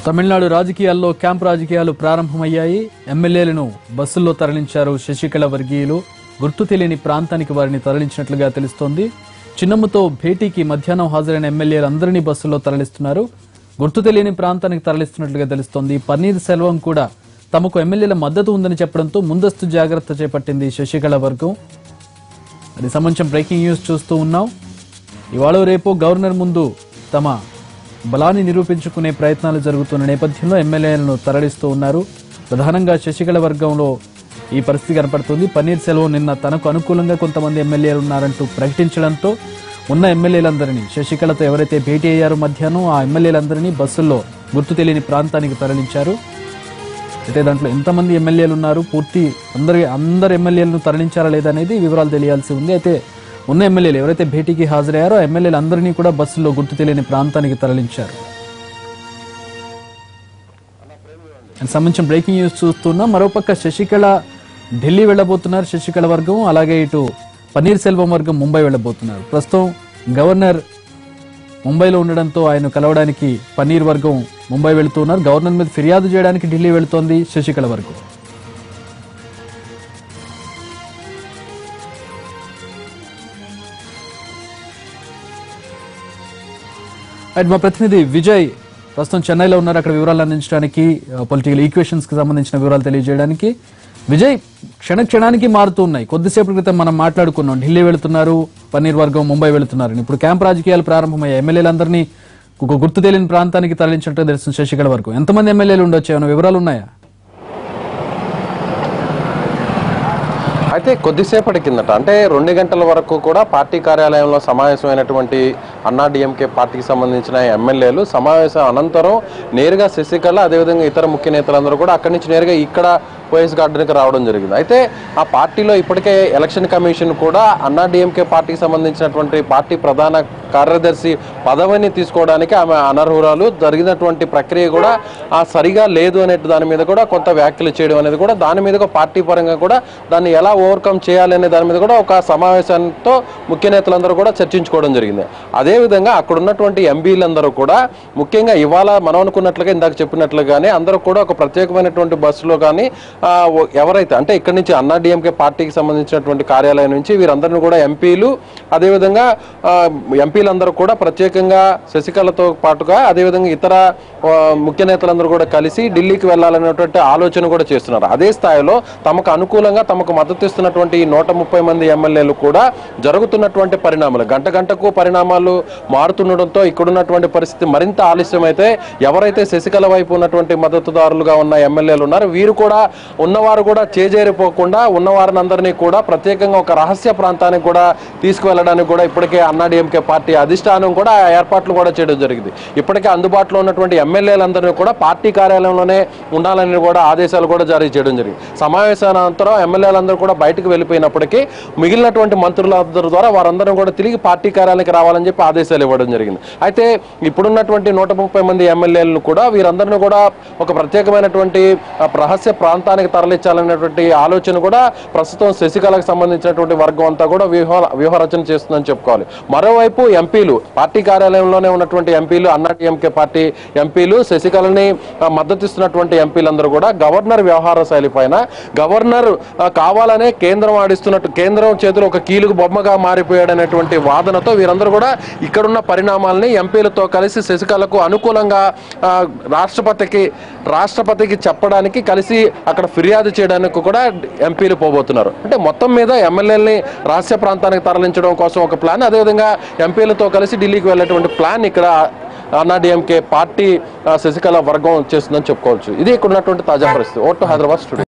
తమిళనాడు రాజకీయాల్లో క్యాంప్ రాజకీయాలు ప్రారంభమయ్యాయి. ఎమ్మెల్యేలను బస్సుల్లో తరలించారు శశికళ వర్గీయులు. గుర్తు తెలియని ప్రాంతానికి వారిని తరలించినట్లుగా తెలుస్తోంది. చిన్నమ్మతో భేటీకి మధ్యాహ్నం హాజరైన ఎమ్మెల్యేలందరినీ బస్సుల్లో తరలిస్తున్నారు. గుర్తు తెలియని ప్రాంతానికి తరలిస్తున్నట్లుగా తెలుస్తోంది. పన్నీర్ సెల్వం కూడా తమకు ఎమ్మెల్యేల మద్దతు ఉందని చెప్పడంతో ముందస్తు జాగ్రత్త చేపట్టింది శశికళ వర్గం. అది సంబంధించిన బ్రేకింగ్ న్యూస్ చూస్తూ ఉన్నాం. ఇవాళ రేపు గవర్నర్ ముందు తమ బలాన్ని నిరూపించుకునే ప్రయత్నాలు జరుగుతున్న నేపథ్యంలో ఎమ్మెల్యేలను తరలిస్తూ ఉన్నారు. ప్రధానంగా శశికళ వర్గంలో ఈ పరిస్థితి కనపడుతుంది. పన్నీర్ సెల్వం నిన్న తనకు అనుకూలంగా కొంతమంది ఎమ్మెల్యేలు ఉన్నారంటూ ప్రకటించడంతో ఉన్న ఎమ్మెల్యేలందరినీ, శశికళతో ఎవరైతే భేటీ అయ్యారో మధ్యాహ్నం, ఆ ఎమ్మెల్యేలందరినీ బస్సుల్లో గుర్తు తెలియని ప్రాంతానికి తరలించారు. అయితే దాంట్లో ఎంతమంది ఎమ్మెల్యేలు ఉన్నారు, పూర్తి అందరు ఎమ్మెల్యేలను తరలించారా లేదా అనేది వివరాలు తెలియాల్సి ఉంది. అయితే ఉన్న ఎమ్మెల్యేలు ఎవరైతే భేటీకి హాజరయ్యారో ఆ ఎమ్మెల్యేలు అందరినీ కూడా బస్సుల్లో గుర్తు తెలియని ప్రాంతానికి తరలించారు. సంబంధించిన బ్రేకింగ్ న్యూస్ చూస్తున్నాం. మరోపక్క శశికళ ఢిల్లీ వెళ్లబోతున్నారు. శశికళ వర్గం, అలాగే ఇటు పన్నీర్ సెల్వం వర్గం ముంబై వెళ్లబోతున్నారు. ప్రస్తుతం గవర్నర్ ముంబైలో ఉండడంతో ఆయన కలవడానికి పన్నీర్ వర్గం ముంబై వెళుతున్నారు. గవర్నర్ మీద ఫిర్యాదు చేయడానికి ఢిల్లీ వెళుతోంది శశికళ వర్గం. మా ప్రతినిధి విజయ్ ప్రస్తుతం చెన్నైలో ఉన్నారు. అక్కడ వివరాలు అందించడానికి, పొలిటికల్ ఈక్వేషన్స్ కి సంబంధించిన వివరాలు తెలియజేయడానికి. విజయ్, క్షణానికి మారుతూ ఉన్నాయి. కొద్దిసేపటి క్రితం మనం మాట్లాడుకున్నాం, ఢిల్లీ వెళుతున్నారు, పన్నీర్ వర్గం ముంబై వెళుతున్నారు. ఇప్పుడు క్యాంప్ రాజకీయాలు ప్రారంభమయ్యాయి. ఎమ్మెల్యేలందరినీ గుర్తు తెలియని ప్రాంతానికి తరలించినట్టు తెలుస్తుంది శశికళ వర్గం. ఎంతమంది ఎమ్మెల్యేలు ఉండొచ్చు, ఏమైనా వివరాలు ఉన్నాయా? అయితే కొద్దిసేపటి కిందట, అంటే 2 గంటల వరకు కూడా పార్టీ కార్యాలయంలో సమావేశమైనటువంటి అన్నాడీఎంకే పార్టీకి సంబంధించిన ఎమ్మెల్యేలు సమావేశం అనంతరం నేరుగా శశికళ, అదేవిధంగా ఇతర ముఖ్య నేతలందరూ కూడా అక్కడి నుంచి నేరుగా ఇక్కడ పోయస్ గార్డెన్కి రావడం జరిగింది. అయితే ఆ పార్టీలో ఇప్పటికే ఎలక్షన్ కమిషన్ కూడా అన్నాడీఎంకే పార్టీకి సంబంధించినటువంటి పార్టీ ప్రధాన కార్యదర్శి పదవిని తీసుకోవడానికి ఆమె అనర్హురాలు, జరిగినటువంటి ప్రక్రియ కూడా సరిగా లేదు అనే దాని మీద కూడా కొంత వ్యాఖ్యలు చేయడం అనేది కూడా, దాని మీద పార్టీ పరంగా కూడా దాన్ని ఎలా ఓవర్కమ్ చేయాలి అనే దాని మీద కూడా ఒక సమావేశంతో ముఖ్య నేతలందరూ కూడా చర్చించుకోవడం జరిగింది. అదేవిధంగా అక్కడ ఉన్నటువంటి ఎంపీలందరూ కూడా ముఖ్యంగా ఇవాళ మనం అనుకున్నట్లుగా, ఇందాక చెప్పినట్లుగానే అందరూ కూడా ఒక ప్రత్యేకమైనటువంటి బస్సులో కానీ ఎవరైతే, అంటే ఇక్కడి నుంచి అన్నాడీఎంకే పార్టీకి సంబంధించినటువంటి కార్యాలయం నుంచి వీరందరినీ కూడా ఎంపీలు, అదేవిధంగా ఎంపీలందరూ కూడా ప్రత్యేకంగా శశికళతో పాటుగా అదేవిధంగా ఇతర ముఖ్య నేతలందరూ కూడా కలిసి ఢిల్లీకి వెళ్లాలనేటువంటి ఆలోచన కూడా చేస్తున్నారు. అదే స్థాయిలో తమకు అనుకూలంగా తమకు మద్దతు ఇస్తున్నటువంటి 130 మంది ఎమ్మెల్యేలు కూడా జరుగుతున్నటువంటి పరిణామాలు, గంటకు పరిణామాలు మారుతుండడంతో ఇక్కడున్నటువంటి పరిస్థితి మరింత ఆలస్యమైతే ఎవరైతే శశికళ వైపు ఉన్నటువంటి మద్దతుదారులుగా ఉన్న ఎమ్మెల్యేలు ఉన్నారో వీరు కూడా, ఉన్నవారు కూడా చేజేరిపోకుండా ఉన్నవారిని అందరినీ కూడా ప్రత్యేకంగా ఒక రహస్య ప్రాంతానికి కూడా తీసుకువెళ్ళడానికి కూడా ఇప్పటికే అన్నాడీఎంకే పార్టీ అధిష్టానం కూడా ఏర్పాట్లు కూడా చేయడం జరిగింది. ఇప్పటికే అందుబాటులో ఉన్నటువంటి ఎమ్మెల్యేలందరినీ కూడా పార్టీ కార్యాలయంలోనే ఉండాలని కూడా ఆదేశాలు కూడా జారీ చేయడం జరిగింది. సమావేశానంతరం ఎమ్మెల్యేలందరూ కూడా బయటకు వెళ్ళిపోయినప్పటికీ మిగిలినటువంటి మంత్రులందరి ద్వారా వారందరూ కూడా తిరిగి పార్టీ కార్యాలయానికి రావాలని చెప్పి ఆదేశాలు ఇవ్వడం జరిగింది. అయితే ఇప్పుడున్నటువంటి 130 మంది ఎమ్మెల్యేలను కూడా వీరందరినీ కూడా ఒక ప్రత్యేకమైనటువంటి రహస్య ప్రాంతానికి తరలించాలనేటువంటి ఆలోచన కూడా ప్రస్తుతం శశికళకు సంబంధించినటువంటి వర్గం అంతా కూడా వ్యూహరచన చేస్తుందని చెప్పుకోవాలి. మరోవైపు ఎంపీలు, పార్టీ కార్యాలయంలోనే ఉన్నటువంటి ఎంపీలు, అన్నాడీఎంకే పార్టీ ఎంపీలు, శశికళని మద్దతిస్తున్నటువంటి ఎంపీలందరూ కూడా గవర్నర్ వ్యవహార శైలి పైన, గవర్నర్ కావాలనే కేంద్రం ఆడిస్తున్నట్టు, కేంద్రం చేతిలో ఒక కీలుగు బొమ్మగా మారిపోయాడనేటువంటి వాదనతో వీరందరూ కూడా ఇక్కడున్న పరిణామాలని ఎంపీలతో కలిసి శశికళకు అనుకూలంగా రాష్ట్రపతికి చెప్పడానికి కలిసి అక్కడ ఫిర్యాదు చేయడానికి కూడా ఎంపీలు పోబోతున్నారు. అంటే మొత్తం మీద ఎమ్మెల్యేలని రహస్య ప్రాంతానికి తరలించడం కోసం ఒక ప్లాన్, అదేవిధంగా ఎంపీలతో కలిసి ఢిల్లీకి వెళ్ళేటువంటి ప్లాన్ ఇక్కడ అన్నాడీఎంకే పార్టీ శశికళ వర్గం చేస్తుందని చెప్పుకోవచ్చు. ఇది ఇక్కడ ఉన్నటువంటి తాజా పరిస్థితి. Vote Hyderabad studio.